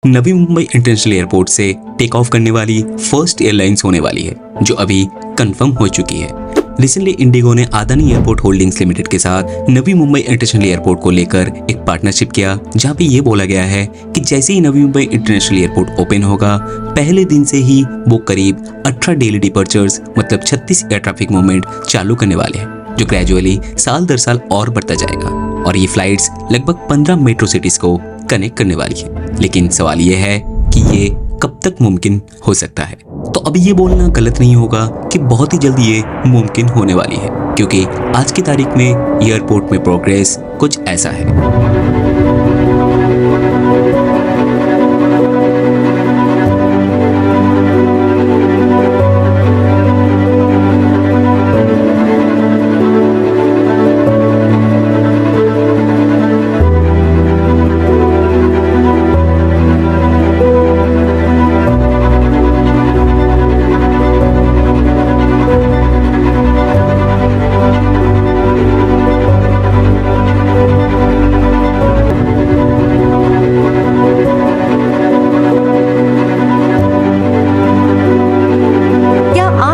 नवी Mumbai international airport से take off करने वाली फर्स्ट एयरलाइंस होने वाली है, जो अभी कंफर्म हो चुकी है। रिसेंटली इंडिगो ने अदानी एयरपोर्ट होल्डिंग्स लिमिटेड के साथ नवी मुंबई इंटरनेशनल एयरपोर्ट को लेकर एक पार्टनरशिप किया, जहां पे ये बोला गया है कि जैसे ही नवी मुंबई इंटरनेशनल एयरपोर्ट ओपन होगा, पहले दिन से ही वो करीब 18 डेली डिपर्चर्स मतलब 36 एयर ट्रैफिक मूवमेंट चालू करने वाले हैं, जो ग्रेजुअली साल दर साल और बढ़ता जाएगा। और ये फ्लाइट्स लगभग 15 मेट्रो सिटीज को कनेक्ट करने वाली है। लेकिन सवाल ये है कि ये कब तक मुमकिन हो सकता है। तो अभी ये बोलना गलत नहीं होगा कि बहुत ही जल्दी ये मुमकिन होने वाली है, क्योंकि आज की तारीख में एयरपोर्ट में प्रोग्रेस कुछ ऐसा है।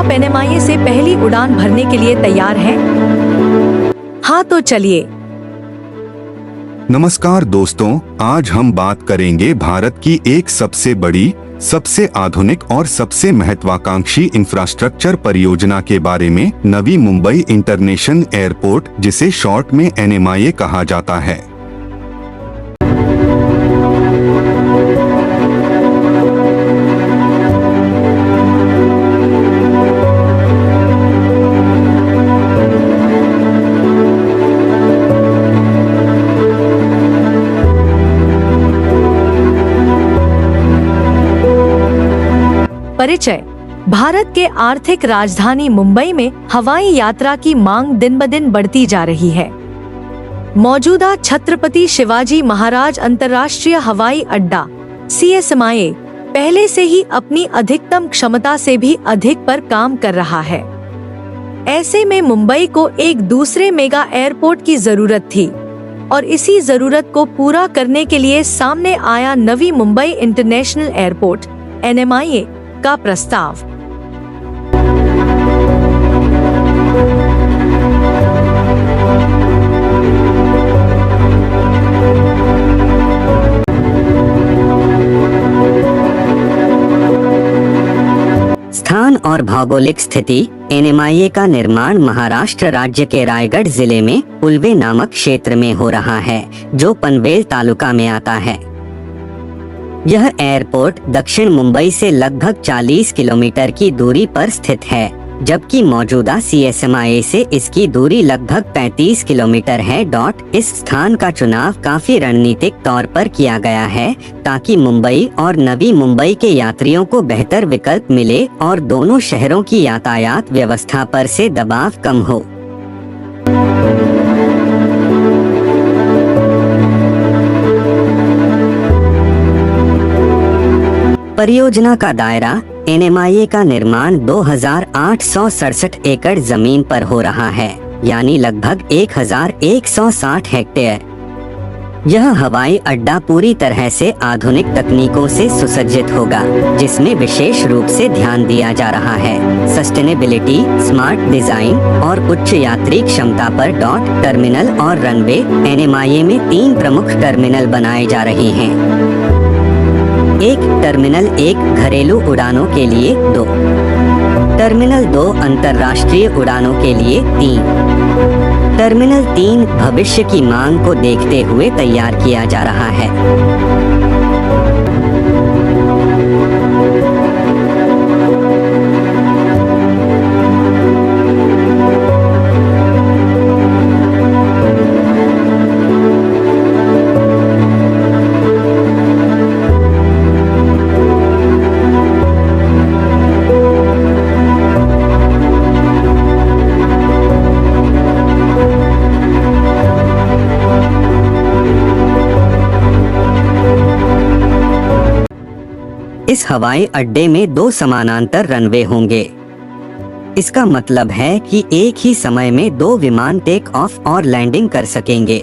एनएमआईए से पहली उड़ान भरने के लिए तैयार हैं? हाँ तो चलिए। नमस्कार दोस्तों, आज हम बात करेंगे भारत की एक सबसे बड़ी, सबसे आधुनिक और सबसे महत्वाकांक्षी इंफ्रास्ट्रक्चर परियोजना के बारे में, नवी मुंबई इंटरनेशनल एयरपोर्ट, जिसे शॉर्ट में एनएमआईए कहा जाता है। परिचय। भारत के आर्थिक राजधानी मुंबई में हवाई यात्रा की मांग दिन ब दिन बढ़ती जा रही है। मौजूदा छत्रपति शिवाजी महाराज अंतर्राष्ट्रीय हवाई अड्डा CSMIA पहले से ही अपनी अधिकतम क्षमता से भी अधिक पर काम कर रहा है। ऐसे में मुंबई को एक दूसरे मेगा एयरपोर्ट की जरूरत थी और इसी जरूरत को पूरा करने के लिए सामने आया नवी मुंबई इंटरनेशनल एयरपोर्ट NMIA का प्रस्ताव। स्थान और भौगोलिक स्थिति। NMIA का निर्माण महाराष्ट्र राज्य के रायगढ़ जिले में उल्वे नामक क्षेत्र में हो रहा है, जो पनवेल तालुका में आता है। यह एयरपोर्ट दक्षिण मुंबई से लगभग 40 किलोमीटर की दूरी पर स्थित है, जबकि मौजूदा CSMIA से इसकी दूरी लगभग 35 किलोमीटर है। इस स्थान का चुनाव काफी रणनीतिक तौर पर किया गया है, ताकि मुंबई और नवी मुंबई के यात्रियों को बेहतर विकल्प मिले और दोनों शहरों की यातायात व्यवस्था पर से दबाव कम हो। परियोजना का दायरा। NMIA का निर्माण 2867 एकड़ जमीन पर हो रहा है, यानी लगभग 1160 हेक्टेयर। यह हवाई अड्डा पूरी तरह से आधुनिक तकनीकों से सुसज्जित होगा, जिसमें विशेष रूप से ध्यान दिया जा रहा है सस्टेनेबिलिटी, स्मार्ट डिजाइन और उच्च यात्री क्षमता पर। टर्मिनल और रनवे। NMIA में 3 प्रमुख टर्मिनल बनाए जा रहे हैं। एक टर्मिनल 1 घरेलू उड़ानों के लिए, 2 टर्मिनल 2 अंतर्राष्ट्रीय उड़ानों के लिए, 3 टर्मिनल 3 भविष्य की मांग को देखते हुए तैयार किया जा रहा है। इस हवाई अड्डे में 2 समानांतर रनवे होंगे। इसका मतलब है कि एक ही समय में 2 विमान टेक ऑफ और लैंडिंग कर सकेंगे।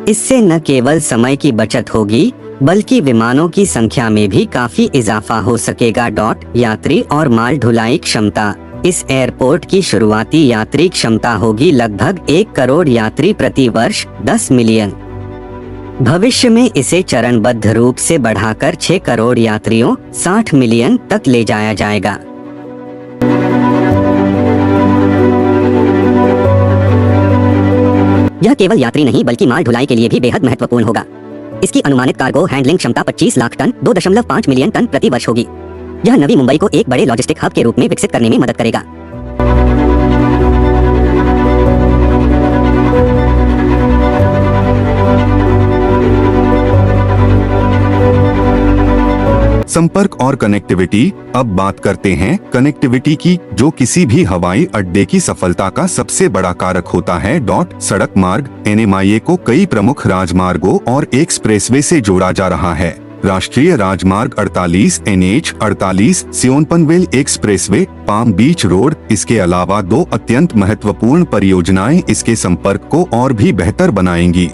इससे न केवल समय की बचत होगी, बल्कि विमानों की संख्या में भी काफी इजाफा हो सकेगा। यात्री और माल ढुलाई क्षमता। इस एयरपोर्ट की शुरुआती यात्री क्षमता होगी लगभग 1 करोड़ यात्री प्रति वर्ष, 10 मिलियन। भविष्य में इसे चरणबद्ध रूप से बढ़ाकर 6 करोड़ यात्रियों, 60 मिलियन तक ले जाया जाएगा। यह केवल यात्री नहीं बल्कि माल ढुलाई के लिए भी बेहद महत्वपूर्ण होगा। इसकी अनुमानित कार्गो हैंडलिंग क्षमता 25 लाख टन, 2.5 मिलियन टन प्रति वर्ष होगी। यह नवी मुंबई को एक बड़े लॉजिस्टिक हब के रूप में विकसित करने में मदद करेगा। संपर्क और कनेक्टिविटी। अब बात करते हैं कनेक्टिविटी की, जो किसी भी हवाई अड्डे की सफलता का सबसे बड़ा कारक होता है। सड़क मार्ग। NMIA को कई प्रमुख राजमार्गों और एक्सप्रेसवे से जोड़ा जा रहा है। राष्ट्रीय राजमार्ग 48, NH 48, सियोन-पनवेल एक्सप्रेसवे, पाम बीच रोड। इसके अलावा 2 अत्यंत महत्वपूर्ण परियोजनाएं इसके संपर्क को और भी बेहतर बनाएंगी।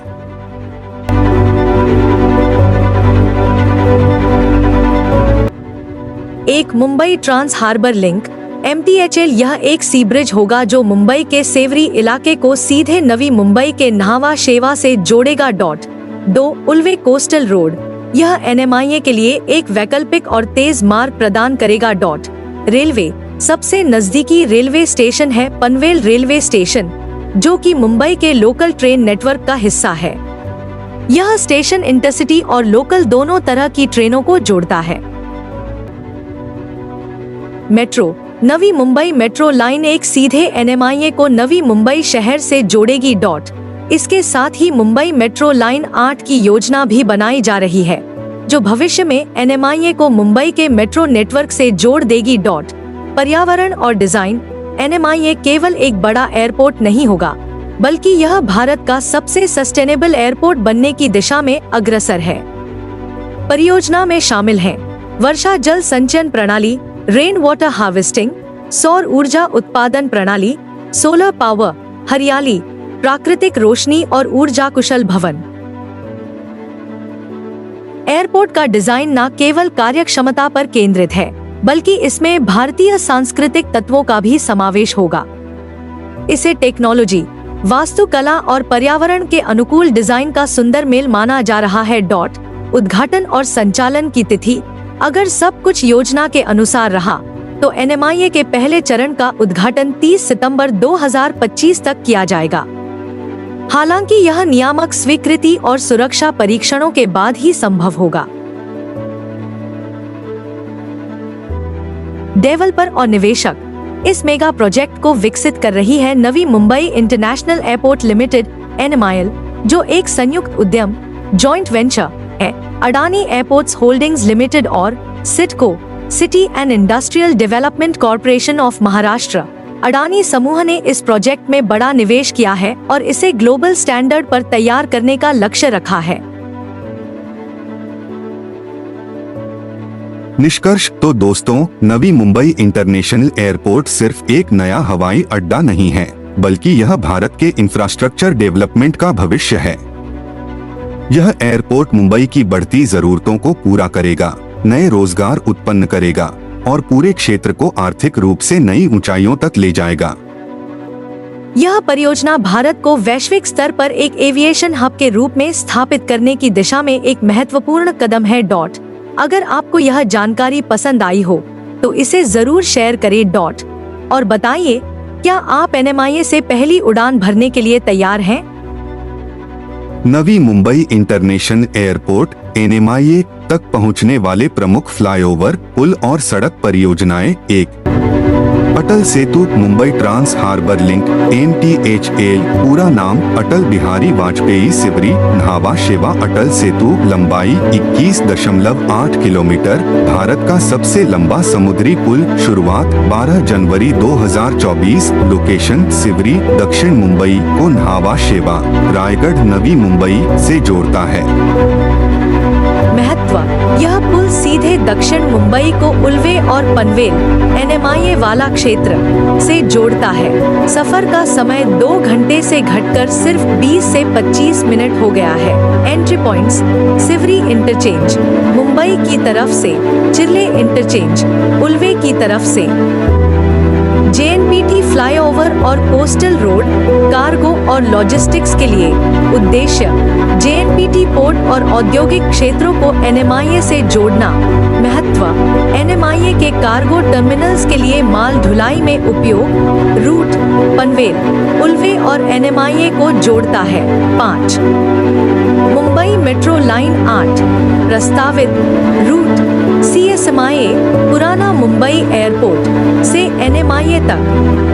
एक Mumbai trans harbour link MTHL। यह एक सी ब्रिज होगा जो मुंबई के सेवरी इलाके को सीधे नवी मुंबई के न्हावा शेवा से जोड़ेगा। 2 उल्वे कोस्टल रोड। यह NMIA के लिए एक वैकल्पिक और तेज मार्ग प्रदान करेगा। रेलवे। सबसे नजदीकी रेलवे स्टेशन है पनवेल रेलवे स्टेशन, जो कि मुंबई के लोकल ट्रेन नेटवर्क का हिस्सा है। यह स्टेशन इंटरसिटी और लोकल दोनों तरह की ट्रेनों को जोड़ता है। Metro. Navi Mumbai metro line एक सीधे NMIA को नवी मुंबई शहर से जोड़ेगी। इसके साथ ही मुंबई मेट्रो लाइन 8 की योजना भी बनाई जा रही है, जो भविष्य में NMIA को मुंबई के मेट्रो नेटवर्क से जोड़ देगी। पर्यावरण और डिजाइन। NMIA केवल एक बड़ा एयरपोर्ट नहीं होगा, बल्कि यह भारत का सबसे सस्टेनेबल एयरपोर्ट बनने की दिशा में अग्रसर है। परियोजना में शामिल हैं वर्षा जल संचयन प्रणाली, रेन वाटर हार्वेस्टिंग, सौर ऊर्जा उत्पादन प्रणाली, सोलर पावर, हरियाली, प्राकृतिक रोशनी और ऊर्जा कुशल भवन। एयरपोर्ट का डिजाइन न केवल कार्यक्षमता पर केंद्रित है, बल्कि इसमें भारतीय सांस्कृतिक तत्वों का भी समावेश होगा। इसे टेक्नोलॉजी, वास्तुकला और पर्यावरण के अनुकूल डिजाइन का सुंदर मेल माना जा रहा है। उद्घाटन और संचालन की तिथि। अगर सब कुछ योजना के अनुसार रहा तो NMIA के पहले चरण का उद्घाटन 30 सितंबर 2025 तक किया जाएगा। हालांकि यह नियामक स्वीकृति और सुरक्षा परीक्षणों के बाद ही संभव होगा। डेवलपर और निवेशक। इस मेगा प्रोजेक्ट को विकसित कर रही है Navi Mumbai international airport limited NMIL, जो एक संयुक्त उद्यम जॉइंट वेंचर है अडानी एयरपोर्ट्स होल्डिंग्स लिमिटेड और CIDCO city and industrial development corporation of Maharashtra. Adani समूह ने इस प्रोजेक्ट में बड़ा निवेश किया है और इसे ग्लोबल स्टैंडर्ड पर तैयार करने का लक्ष्य रखा है। निष्कर्ष। तो दोस्तों, नवी मुंबई इंटरनेशनल एयरपोर्ट सिर्फ एक नया हवाई अड्डा नहीं है, बल्कि यह भारत के इंफ्रास्ट्रक्चर डेवलपमेंट का भविष्य है। यह एयरपोर्ट मुंबई की बढ़ती जरूरतों को पूरा करेगा, नए रोजगार उत्पन्न करेगा और पूरे क्षेत्र को आर्थिक रूप से नई ऊंचाइयों तक ले जाएगा। यह परियोजना भारत को वैश्विक स्तर पर एक एविएशन हब के रूप में स्थापित करने की दिशा में एक महत्वपूर्ण कदम है। अगर आपको यह जानकारी पसंद आई हो तो इसे जरूर शेयर करें। और बताइए, क्या आप NMIA से पहली उड़ान भरने के लिए तैयार हैं? नवी मुंबई इंटरनेशनल एयरपोर्ट NMIA तक पहुंचने वाले प्रमुख फ्लाईओवर, पुल और सड़क परियोजनाएं। 1. Atal Setu Mumbai trans harbour link MTHL, पूरा नाम अटल बिहारी वाजपेयी सिवरी न्हावा शेवा अटल सेतु, लंबाई 21.8 किलोमीटर, भारत का सबसे लंबा समुद्री पुल, शुरुआत 12 जनवरी 2024, लोकेशन सिवरी, दक्षिण मुंबई को न्हावा शेवा, रायगढ़, नवी मुंबई से जोड़ता है। महत्व। यह पुल सीधे दक्षिण मुंबई को उल्वे और पनवेल NMIA वाला क्षेत्र से जोड़ता है। सफर का समय 2 घंटे से घटकर सिर्फ 20 से 25 मिनट हो गया है। Entry points: Sivri interchange Mumbai की तरफ से, चिरले इंटरचेंज उल्वे की तरफ से, JNPT फ्लाईओवर और कोस्टल रोड कार्गो और लॉजिस्टिक्स के लिए। उद्देश्य: JNPT पोर्ट और औद्योगिक क्षेत्रों को NMIA से जोड़ना। महत्व: NMIA के कार्गो टर्मिनल्स के लिए माल ढुलाई में उपयोग। रूट: पनवेल, उल्वे और NMIA को जोड़ता है। 5. मुंबई मेट्रो लाइन 8 प्रस्तावित रूट: CSMIA पुराना मुंबई एयरपोर्ट से NMIA तक।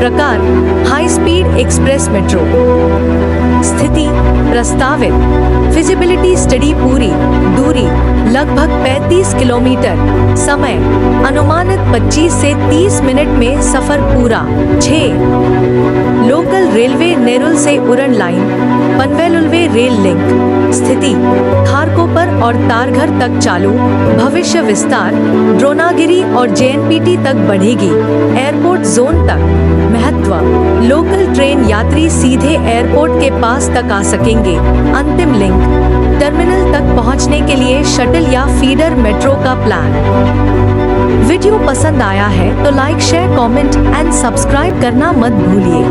प्रकार: हाई स्पीड एक्सप्रेस मेट्रो। स्थिति: प्रस्तावित। फिजिबिलिटी स्टडी: पूरी दूरी लगभग 35 किलोमीटर। समय: अनुमानित 25 से 30 मिनट में सफर पूरा। 6. लोकल रेलवे नेरुल से उरण लाइन, पनवेल उल्वे रेल लिंक। स्थिति: खारकोपर और तारघर तक चालू। भविष्य विस्तार: द्रोणागिरी और JNPT तक बढ़ेगी, एयरपोर्ट जोन तक। महत्व: लोकल ट्रेन यात्री सीधे एयरपोर्ट के पास तक आ सकेंगे। अंतिम लिंक: टर्मिनल तक पहुंचने के लिए शटल या फीडर मेट्रो का प्लान। वीडियो पसंद आया है तो like, share, comment and subscribe करना मत भूलिए।